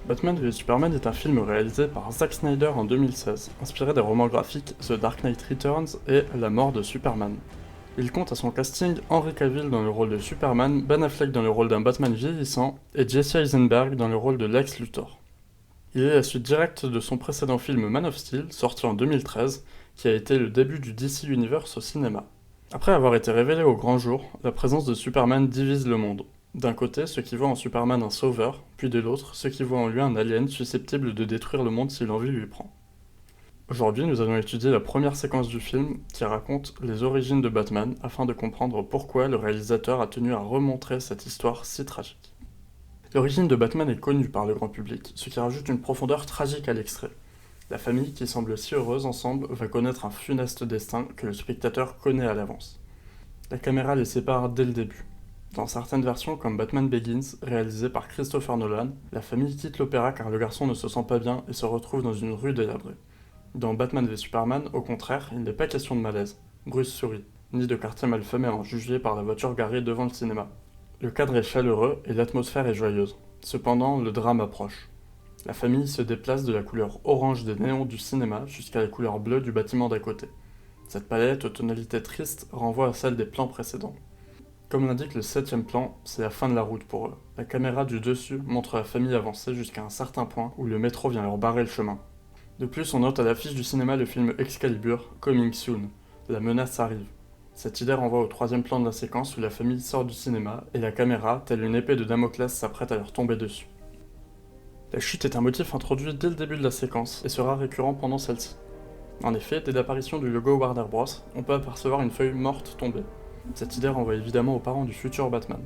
Batman v Superman est un film réalisé par Zack Snyder en 2016, inspiré des romans graphiques The Dark Knight Returns et La mort de Superman. Il compte à son casting Henry Cavill dans le rôle de Superman, Ben Affleck dans le rôle d'un Batman vieillissant et Jesse Eisenberg dans le rôle de Lex Luthor. Il est la suite directe de son précédent film Man of Steel, sorti en 2013, qui a été le début du DC Universe au cinéma. Après avoir été révélé au grand jour, la présence de Superman divise le monde. D'un côté, ceux qui voient en Superman un sauveur, puis de l'autre, ceux qui voient en lui un alien susceptible de détruire le monde si l'envie lui prend. Aujourd'hui, nous allons étudier la première séquence du film qui raconte les origines de Batman afin de comprendre pourquoi le réalisateur a tenu à remontrer cette histoire si tragique. L'origine de Batman est connue par le grand public, ce qui rajoute une profondeur tragique à l'extrait. La famille, qui semble si heureuse ensemble, va connaître un funeste destin que le spectateur connaît à l'avance. La caméra les sépare dès le début. Dans certaines versions, comme Batman Begins, réalisé par Christopher Nolan, la famille quitte l'opéra car le garçon ne se sent pas bien et se retrouve dans une rue délabrée. Dans Batman v Superman, au contraire, il n'est pas question de malaise. Bruce sourit, ni de quartier malfamé à en juger par la voiture garée devant le cinéma. Le cadre est chaleureux et l'atmosphère est joyeuse. Cependant, le drame approche. La famille se déplace de la couleur orange des néons du cinéma jusqu'à la couleur bleue du bâtiment d'à côté. Cette palette aux tonalités tristes renvoie à celle des plans précédents. Comme l'indique le 7ème plan, c'est la fin de la route pour eux. La caméra du dessus montre la famille avancer jusqu'à un certain point où le métro vient leur barrer le chemin. De plus, on note à l'affiche du cinéma le film Excalibur, Coming Soon. La menace arrive. Cette idée renvoie au 3ème plan de la séquence où la famille sort du cinéma et la caméra, telle une épée de Damoclès, s'apprête à leur tomber dessus. La chute est un motif introduit dès le début de la séquence et sera récurrent pendant celle-ci. En effet, dès l'apparition du logo Warner Bros, on peut apercevoir une feuille morte tomber. Cette idée renvoie évidemment aux parents du futur Batman.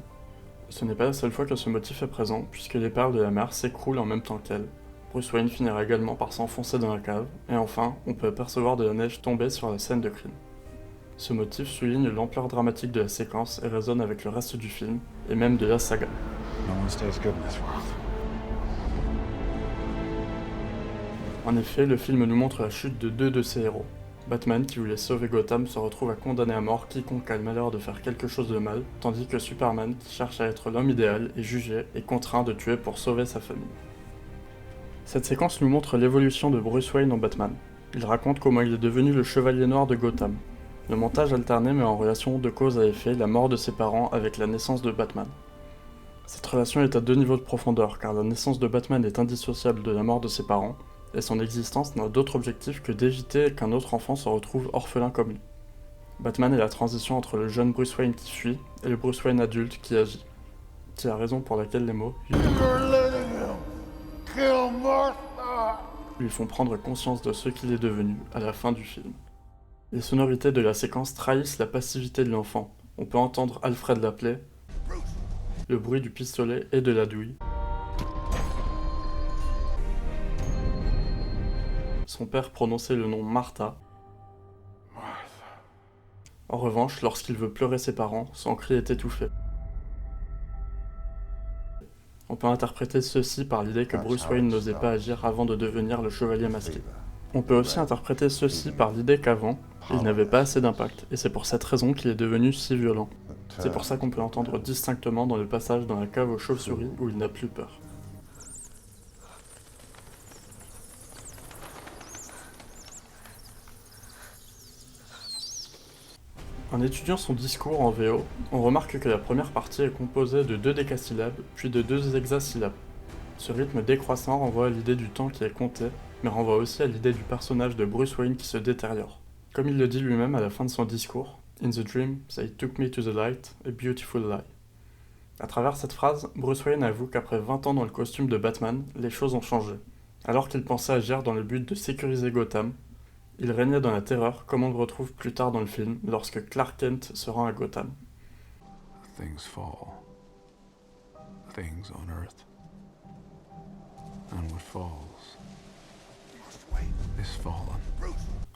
Ce n'est pas la seule fois que ce motif est présent, puisque les perles de la mer s'écroulent en même temps qu'elle. Bruce Wayne finira également par s'enfoncer dans la cave, et enfin, on peut apercevoir de la neige tomber sur la scène de crime. Ce motif souligne l'ampleur dramatique de la séquence et résonne avec le reste du film, et même de la saga. En effet, le film nous montre la chute de deux de ses héros. Batman, qui voulait sauver Gotham, se retrouve à condamner à mort quiconque a le malheur de faire quelque chose de mal, tandis que Superman, qui cherche à être l'homme idéal, est jugé et contraint de tuer pour sauver sa famille. Cette séquence nous montre l'évolution de Bruce Wayne en Batman. Il raconte comment il est devenu le chevalier noir de Gotham. Le montage alterné met en relation de cause à effet la mort de ses parents avec la naissance de Batman. Cette relation est à deux niveaux de profondeur, car la naissance de Batman est indissociable de la mort de ses parents, et son existence n'a d'autre objectif que d'éviter qu'un autre enfant se retrouve orphelin comme lui. Batman est la transition entre le jeune Bruce Wayne qui fuit et le Bruce Wayne adulte qui agit. C'est la raison pour laquelle les mots lui font prendre conscience de ce qu'il est devenu à la fin du film. Les sonorités de la séquence trahissent la passivité de l'enfant. On peut entendre Alfred l'appeler, le bruit du pistolet et de la douille, son père prononcer le nom Martha. En revanche, lorsqu'il veut pleurer ses parents, son cri est étouffé. On peut interpréter ceci par l'idée que Bruce Wayne n'osait pas agir avant de devenir le chevalier masqué. On peut aussi interpréter ceci par l'idée qu'avant, il n'avait pas assez d'impact, et c'est pour cette raison qu'il est devenu si violent. C'est pour ça qu'on peut l'entendre distinctement dans le passage dans la cave aux chauves-souris où il n'a plus peur. En étudiant son discours en VO, on remarque que la première partie est composée de 2 décasyllabes, puis de 2 hexasyllabes. Ce rythme décroissant renvoie à l'idée du temps qui est compté, mais renvoie aussi à l'idée du personnage de Bruce Wayne qui se détériore. Comme il le dit lui-même à la fin de son discours, « In the dream, they took me to the light, a beautiful lie ». À travers cette phrase, Bruce Wayne avoue qu'après 20 ans dans le costume de Batman, les choses ont changé. Alors qu'il pensait agir dans le but de sécuriser Gotham, il régnait dans la terreur, comme on le retrouve plus tard dans le film, lorsque Clark Kent se rend à Gotham. Things fall. Things on Earth. And what falls is fallen.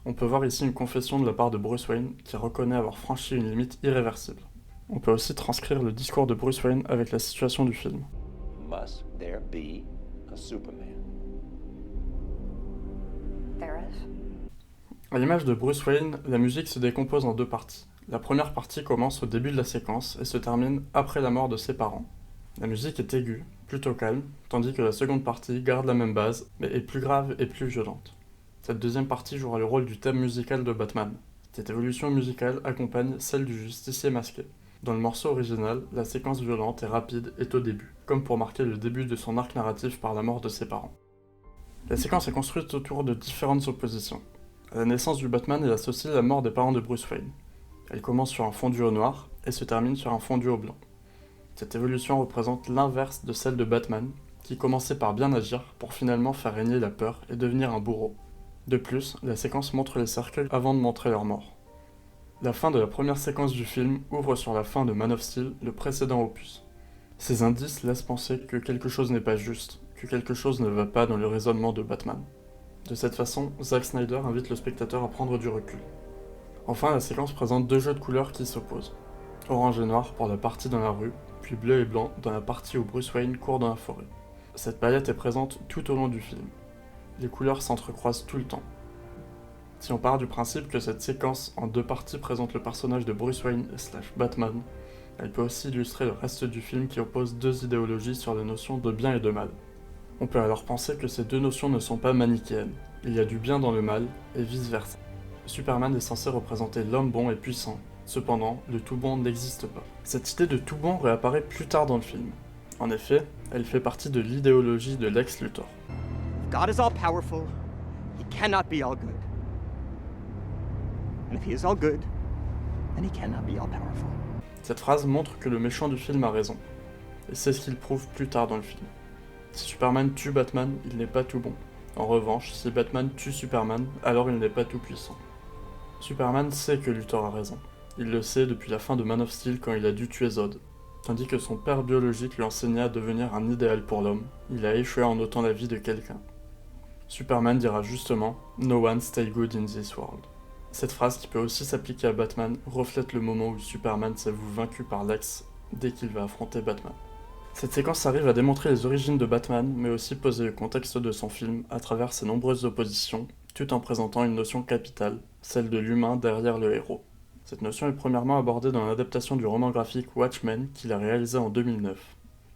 On peut voir ici une confession de la part de Bruce Wayne qui reconnaît avoir franchi une limite irréversible. On peut aussi transcrire le discours de Bruce Wayne avec la situation du film. Must there be a Superman? There is. À l'image de Bruce Wayne, la musique se décompose en 2 parties. La première partie commence au début de la séquence et se termine après la mort de ses parents. La musique est aiguë, plutôt calme, tandis que la seconde partie garde la même base, mais est plus grave et plus violente. Cette deuxième partie jouera le rôle du thème musical de Batman. Cette évolution musicale accompagne celle du justicier masqué. Dans le morceau original, la séquence violente et rapide est au début, comme pour marquer le début de son arc narratif par la mort de ses parents. La séquence est construite autour de différentes oppositions. À la naissance du Batman, il associe la mort des parents de Bruce Wayne. Elle commence sur un fondu au noir et se termine sur un fondu au blanc. Cette évolution représente l'inverse de celle de Batman, qui commençait par bien agir pour finalement faire régner la peur et devenir un bourreau. De plus, la séquence montre les cercueils avant de montrer leur mort. La fin de la première séquence du film ouvre sur la fin de Man of Steel, le précédent opus. Ces indices laissent penser que quelque chose n'est pas juste, que quelque chose ne va pas dans le raisonnement de Batman. De cette façon, Zack Snyder invite le spectateur à prendre du recul. Enfin, la séquence présente deux jeux de couleurs qui s'opposent. Orange et noir pour la partie dans la rue, puis bleu et blanc dans la partie où Bruce Wayne court dans la forêt. Cette palette est présente tout au long du film. Les couleurs s'entrecroisent tout le temps. Si on part du principe que cette séquence en deux parties présente le personnage de Bruce Wayne / Batman, elle peut aussi illustrer le reste du film qui oppose deux idéologies sur la notion de bien et de mal. On peut alors penser que ces deux notions ne sont pas manichéennes. Il y a du bien dans le mal, et vice-versa. Superman est censé représenter l'homme bon et puissant. Cependant, le tout bon n'existe pas. Cette idée de tout bon réapparaît plus tard dans le film. En effet, elle fait partie de l'idéologie de Lex Luthor. God is all powerful, he cannot be all good. And if he is all good, then he cannot be all powerful. Cette phrase montre que le méchant du film a raison. Et c'est ce qu'il prouve plus tard dans le film. Si Superman tue Batman, il n'est pas tout bon. En revanche, si Batman tue Superman, alors il n'est pas tout puissant. Superman sait que Luthor a raison. Il le sait depuis la fin de Man of Steel quand il a dû tuer Zod. Tandis que son père biologique lui enseignait à devenir un idéal pour l'homme, il a échoué en ôtant la vie de quelqu'un. Superman dira justement « No one stay good in this world ». Cette phrase, qui peut aussi s'appliquer à Batman, reflète le moment où Superman s'avoue vaincu par Lex dès qu'il va affronter Batman. Cette séquence arrive à démontrer les origines de Batman, mais aussi poser le contexte de son film à travers ses nombreuses oppositions, tout en présentant une notion capitale, celle de l'humain derrière le héros. Cette notion est premièrement abordée dans l'adaptation du roman graphique Watchmen qu'il a réalisé en 2009.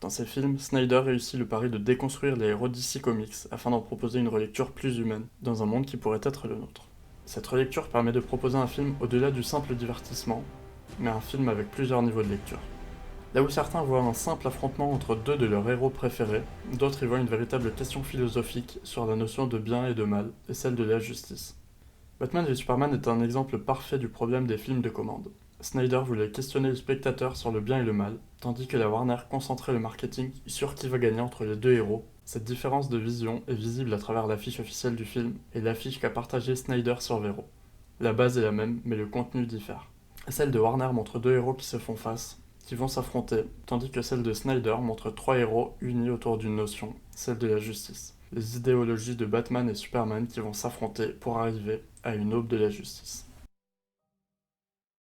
Dans ses films, Snyder réussit le pari de déconstruire les héros DC Comics afin d'en proposer une relecture plus humaine, dans un monde qui pourrait être le nôtre. Cette relecture permet de proposer un film au-delà du simple divertissement, mais un film avec plusieurs niveaux de lecture. Là où certains voient un simple affrontement entre deux de leurs héros préférés, d'autres y voient une véritable question philosophique sur la notion de bien et de mal, et celle de la justice. Batman v Superman est un exemple parfait du problème des films de commande. Snyder voulait questionner le spectateur sur le bien et le mal, tandis que la Warner concentrait le marketing sur qui va gagner entre les deux héros. Cette différence de vision est visible à travers l'affiche officielle du film et l'affiche qu'a partagée Snyder sur Vero. La base est la même, mais le contenu diffère. Celle de Warner montre deux héros qui se font face, qui vont s'affronter, tandis que celle de Snyder montre trois héros unis autour d'une notion, celle de la justice. Les idéologies de Batman et Superman qui vont s'affronter pour arriver à une aube de la justice.